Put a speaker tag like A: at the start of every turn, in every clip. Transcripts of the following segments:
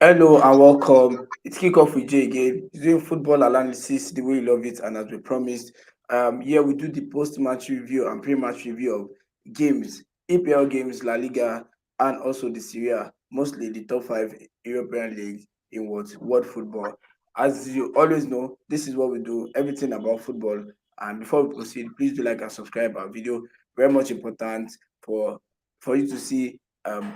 A: Hello and welcome. It's Kickoff with Jay again. Doing football analysis the way you love it, and as we promised, here we do the post-match review and pre-match review of games, EPL games, La Liga, and also the Serie A, mostly the top five European leagues in world football. As you always know, this is what we do, everything about football. And before we proceed, please do like and subscribe our video. Very much important for for you to see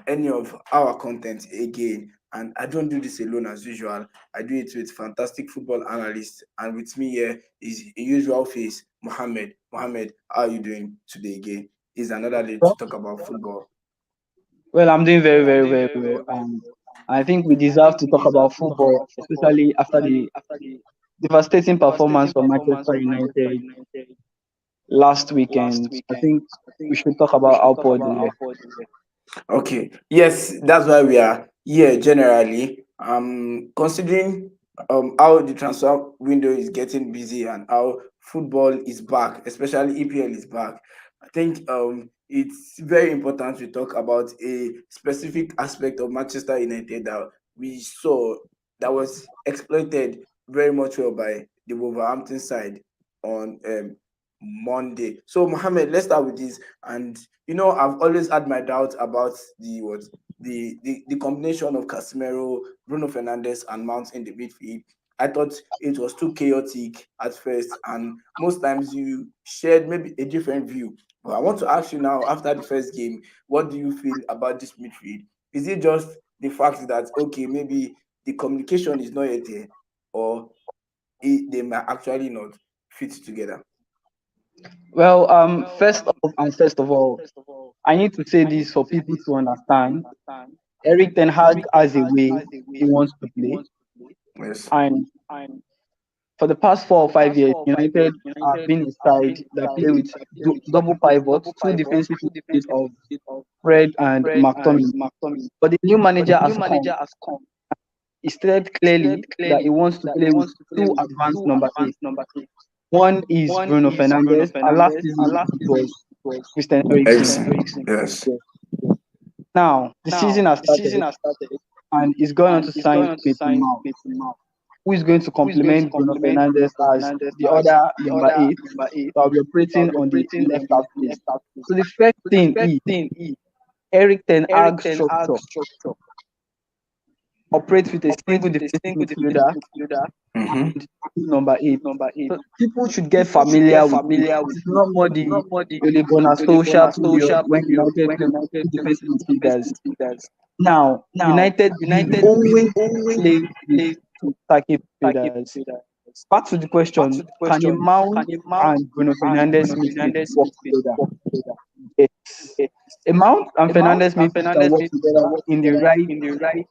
A: any of our content again. And I don't do this alone as usual. I do it with fantastic football analysts. And with me here is a usual face, Mohammed. Mohammed, how are you doing today again? It's another day to
B: Well,
A: talk about football.
B: I'm doing very, very, very well. And I think we deserve to talk about football, especially after the devastating performance from Manchester United last weekend. I think we should talk about how poor they were.
A: Okay. Yes, that's why we are here generally. Considering how the transfer window is getting busy and how football is back, especially EPL is back. I think it's very important to talk about a specific aspect of Manchester United that we saw that was exploited very much well by the Wolverhampton side on Monday. So Mohammed, let's start with this. And I've always had my doubts about the combination of Casemiro, Bruno Fernandes, and Mount in the midfield. I thought it was too chaotic at first, and most times you shared maybe a different view. But I want to ask you now, after the first game, what do you feel about this midfield? Is it just the fact that okay, maybe the communication is not yet there, or they might actually not fit together?
B: First of all, I need to say this for people to understand. Eric Ten Hag has a way he wants to play,
A: Yes.
B: and for the past 4 or 5 years, United have been a side that play with double pivots, two defensive midfield of Fred and McTominay. But the new manager has come. He stated clearly that he wants to play with two advanced number eight. One is Bruno Fernandes, and last season it was Christian Eriksen.
A: Eriksen. Yes.
B: Yes. Now the season has started, and he's going on to sign Mason Mount, who is going to complement Bruno Fernandes as the other number eight that will be operating on the left half place. So the first thing is Eric Ten Hag structure operates with a single defensive midfielder
A: Mm-hmm.
B: and number eight. So people should get familiar with it. It's not more the Ole Gunnar Solskjaer period when United played with two defensive midfielders. Now, United will always play with two attacking midfielders. Back to the question, can a Mount and Bruno Fernandes midfield work together? Yes. A Mount and Fernandes midfield can work together in the right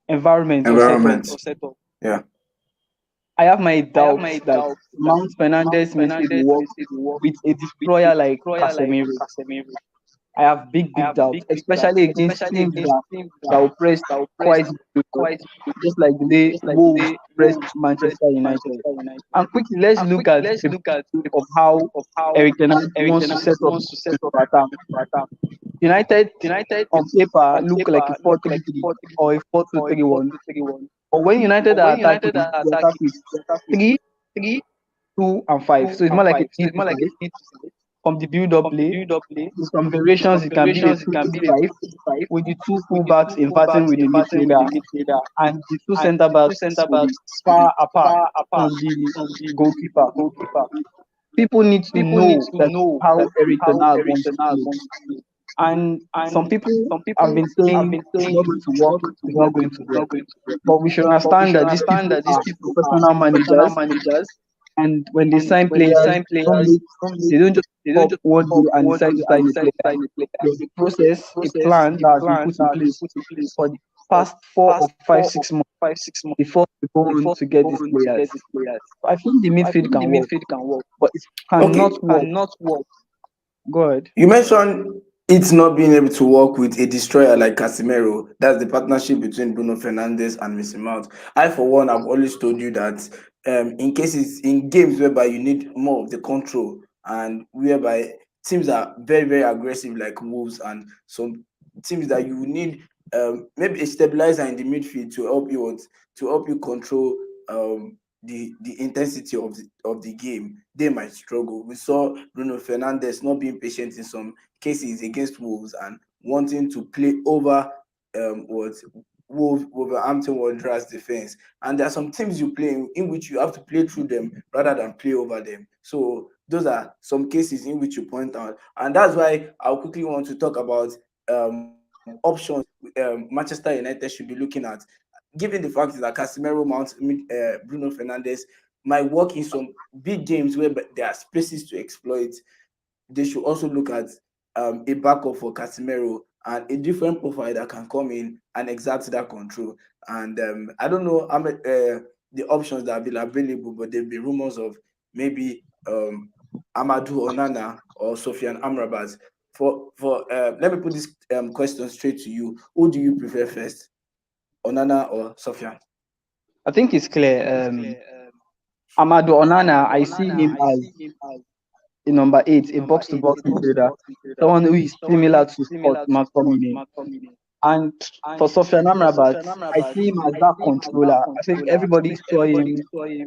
B: environment or setup.
A: Environment. Yeah.
B: I have my doubts that Mount Fernandes midfield will work with a destroyer like Casemiro. I have big doubts, especially against teams that will press quite well, just like the way Wolves pressed Manchester United. And quickly, let's look at a view of how Eric Ten Hag wants to set up the attack. United on paper look like a 4-3-3 or a 4-2-3-1. But when United are attacking, they attack with 3, 2, and 5. So it's more like a 3-5 from the build-up play. In some variations, it can be a 2-3-5 with the two fullbacks inverting with the midfielder and the two centre backs will be far apart from the goalkeeper. People need to know that how Eric Ten Hag wants to play. And some people have been saying it's not going to work, it's not going to work. But we should understand that these people are professional managers, and when they sign players, they don't just up one day and decide to sign a player. There's a process, a plan that has been put in place for the past 4 or 5, 6 months before we go on to get these players. So I think the midfield can work, but it
A: Okay.
B: cannot work. Go ahead.
A: You mentioned it's not being able to work with a destroyer like Casemiro. That's the partnership between Bruno Fernandes and Mason Mount. I, for one, have always told you that in games whereby you need more of the control and whereby teams are very, very aggressive like Wolves and some teams that you need maybe a stabilizer in the midfield to help you to help you control the intensity of the game, they might struggle. We saw Bruno Fernandes not being patient in some cases against Wolves and wanting to play over what Wolverhampton Wanderers defense. And there are some teams you play in which you have to play through them rather than play over them. So those are some cases in which you point out, and that's why I'll quickly want to talk about options Manchester United should be looking at, given the fact that Casemiro, Mount, Bruno Fernandes might work in some big games where there are spaces to exploit. They should also look at a backup for Casemiro and a different profile that can come in and exert that control. And I don't know how many, the options that will be available, but there'll be rumors of maybe Amadou Onana or Sofian Amrabat. Let me put this question straight to you. Who do you prefer first, Onana or Sofian?
B: I think it's clear. Amadou Onana, I see him as a number 8, a box-to-box midfielder, someone who is similar to Scott McTominay. And for Sofian Amrabat, I see him as that controller. I think everybody saw him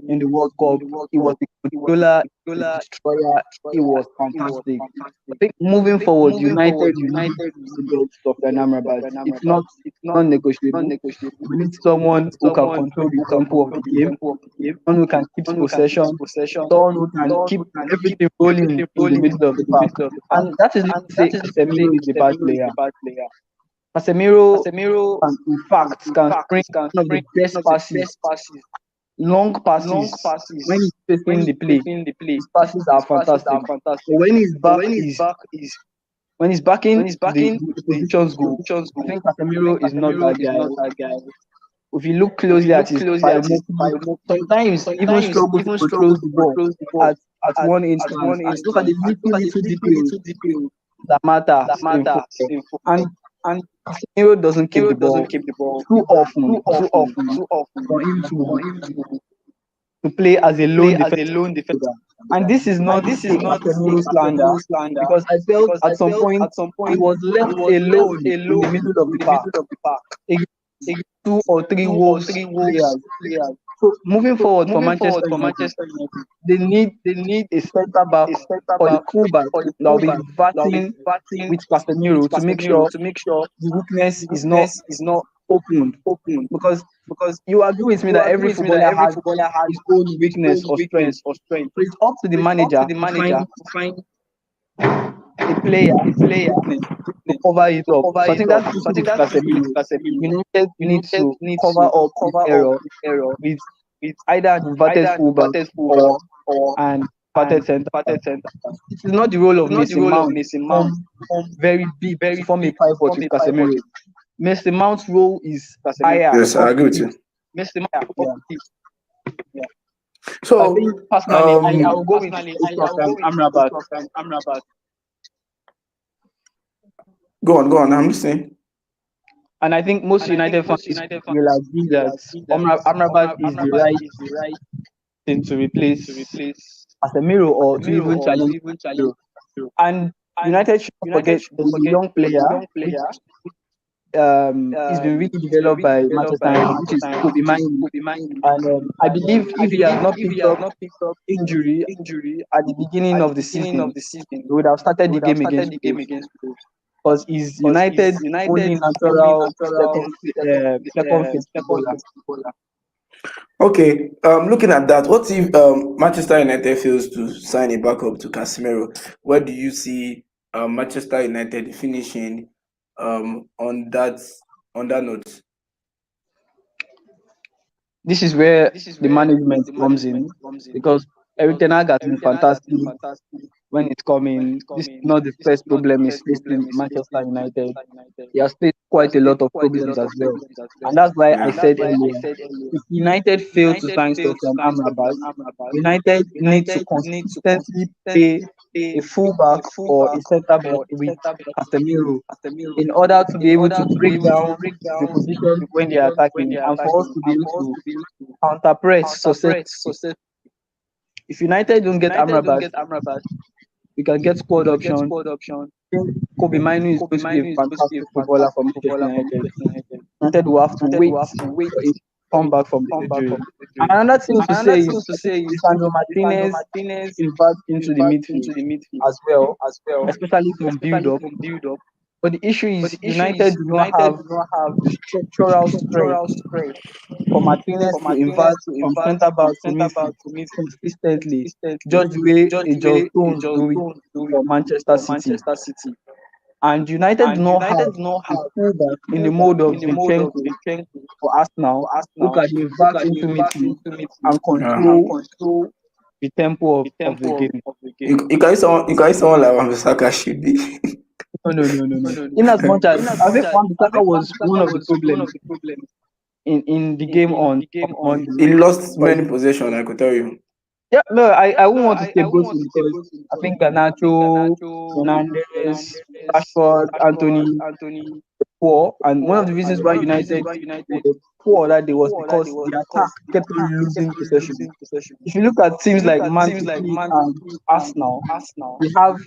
B: in the World Cup. He was the controller, the destroyer. He was fantastic. I think moving forward, United will need to get Sofian Amrabat. It's not non-negotiable. We need someone who can control the tempo of the game, someone who can keep possession, someone who can keep everything rolling in the middle of the park. And that is not to say Casemiro is a bad player. Casemiro, in fact, can spring one of the best passes, long passes. When he's facing the play, his passes are fantastic. But when he's backing the opposition's goal, I think Casemiro is not that guy. If you look closely at his biometrics, sometimes even struggle to control the ball at one instance. And look at the little details that matter in football. And Casemiro doesn't keep the ball too often for him to play as a lone defender. And this is not Casemiro slander, because I felt at some point he was left alone in the middle of the park against 2 or 3 Wolves players. So moving forward for Manchester United, they need a centre back or a fullback that will be batting with Casemiro to make sure the weakness is not opened. Because you agree with me that every footballer has his own weakness or strength. So it's up to the manager to find a player to cover it up. So I think that's the issue with Casemiro. United need to cover up this error with either an inverted fullback or an inverted centre. It is not the role of Mason Mount to come very big to form a pivot with Casemiro. Mason Mount's role is higher.
A: Yes, I agree with you.
B: Yeah.
A: So
B: I think personally, I will go with Amrabat.
A: Go on, I'm listening.
B: And I think most United fans will agree that Amrabat is the right thing to replace Casemiro or to even challenge Casemiro. And United should not forget there's a young player which he's been really developed by Manchester United, which is Kobe Mainoo. And I believe if he has not picked up injury at the beginning of the season, he would have started the game against Wolves, because he's United's only natural second fit footballer.
A: Okay, looking at that, what if Manchester United fails to sign a backup to Casemiro? Where do you see Manchester United finishing on that note?
B: This is where the management comes in, because Eric Ten Hag has been fantastic when it's coming. This is not the first problem he's facing Manchester United. He has faced quite a lot of problems as well. And that's why I said earlier, if United fail to sign Sofian Amrabat, United need to consistently play a fullback or a centre back with Casemiro in order to be able to break down the position when they are attacking, and for us to be able to counter press successfully. If United don't get Amrabat, we can get squad option. I think Kobe Minu is supposed to be a fantastic footballer for Manchester United. United will have to wait for him to come back from the injury. And another thing to say is I think Lisandro Martinez should invert into the midfield as well, especially from build up. But the issue is United do not have the structural strength for Martinez to invert from centre back to midfield consistently, just the way a John Stones do it for Manchester City. And United do not have a fullback in the mode of Zinchenko for Arsenal who can invert into midfield and
A: Yeah.
B: control the tempo of the game.
A: You can use someone like Wan-Bissaka should be.
B: No, no, no, no, no. In as much as I think Wan-Bissaka was one of the problems in the game on Monday.
A: He lost
B: But
A: many possessions, I could tell you.
B: yeah, no, I won't want to say both because I think Garnacho, Fernandez, Rashford, Anthony poor, and one of the reasons why United were poor that day was because the attack kept on losing possession. If you look at teams like Man City and Arsenal, they have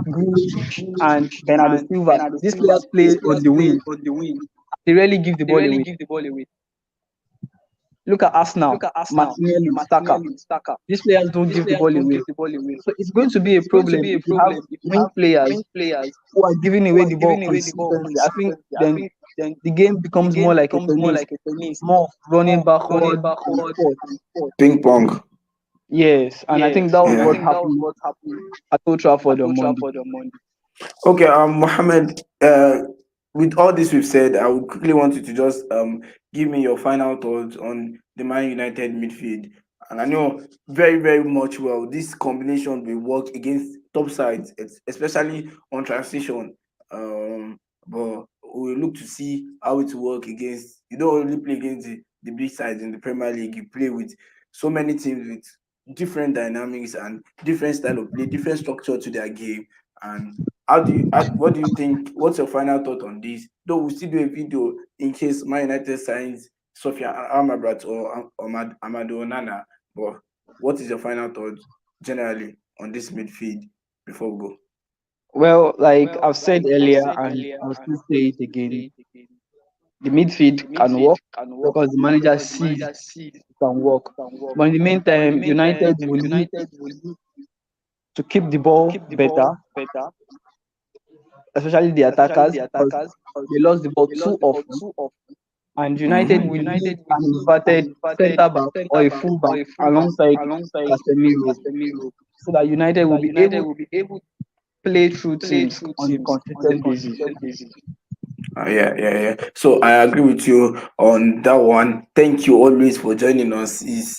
B: Grealish and Bernardo Silva. These players play on the wing. They rarely give the ball away. Look at Arsenal, Martinelli, Saka. These players don't give the ball away. So it's going to be a problem if you have wing players who are giving away the ball consistently. I think then the game becomes more like a tennis, more of running backward and forth.
A: Ping pong.
B: Yes, and I think that was what happened at Old Trafford on Monday.
A: Okay, Mohammed, with all this we've said, I would quickly want you to just give me your final thoughts on the Man United midfield. And I know very, very much well this combination will work against top sides, especially on transition. But we'll look to see how it will work against. You don't only play against the big sides in the Premier League. You play with so many teams with different dynamics and different style of play, different structure to their game. And what do you think? What's your final thought on this? Though we'll still do a video in case Man United signs Sofia Amrabat or Amadou Onana. But what is your final thought generally on this midfield before we go?
B: Well, like I've said earlier, and I'll still say it again, the midfield can work because the manager sees it can work. But in the meantime, United will need to keep the ball better, especially the attackers, because they lost the ball too often. And United will need an inverted centre back or a full back alongside Casemiro so that United will be able to play through teams on a consistent basis.
A: Yeah. So I agree with you on that one. Thank you always for joining us. It's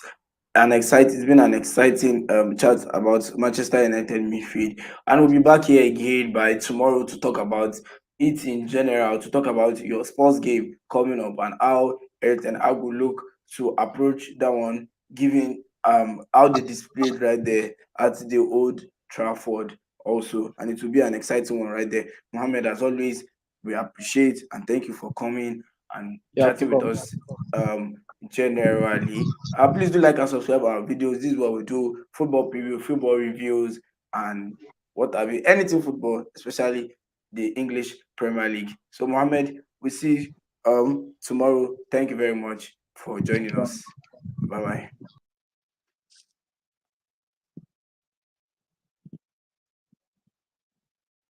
A: been an exciting chat about Manchester United midfield, and we'll be back here again by tomorrow to talk about it in general, to talk about your sports game coming up and how it and how we look to approach that one, given how they displayed right there at the old Trafford also, and it will be an exciting one right there. Mohammed, as always, we appreciate and thank you for coming and
B: Yeah,
A: chatting with us generally. Please do like and subscribe our videos. This is what we do: football preview, football reviews, and what have you, anything football, especially the English Premier League. So Mohammed, we see tomorrow. Thank you very much for joining us. Bye bye.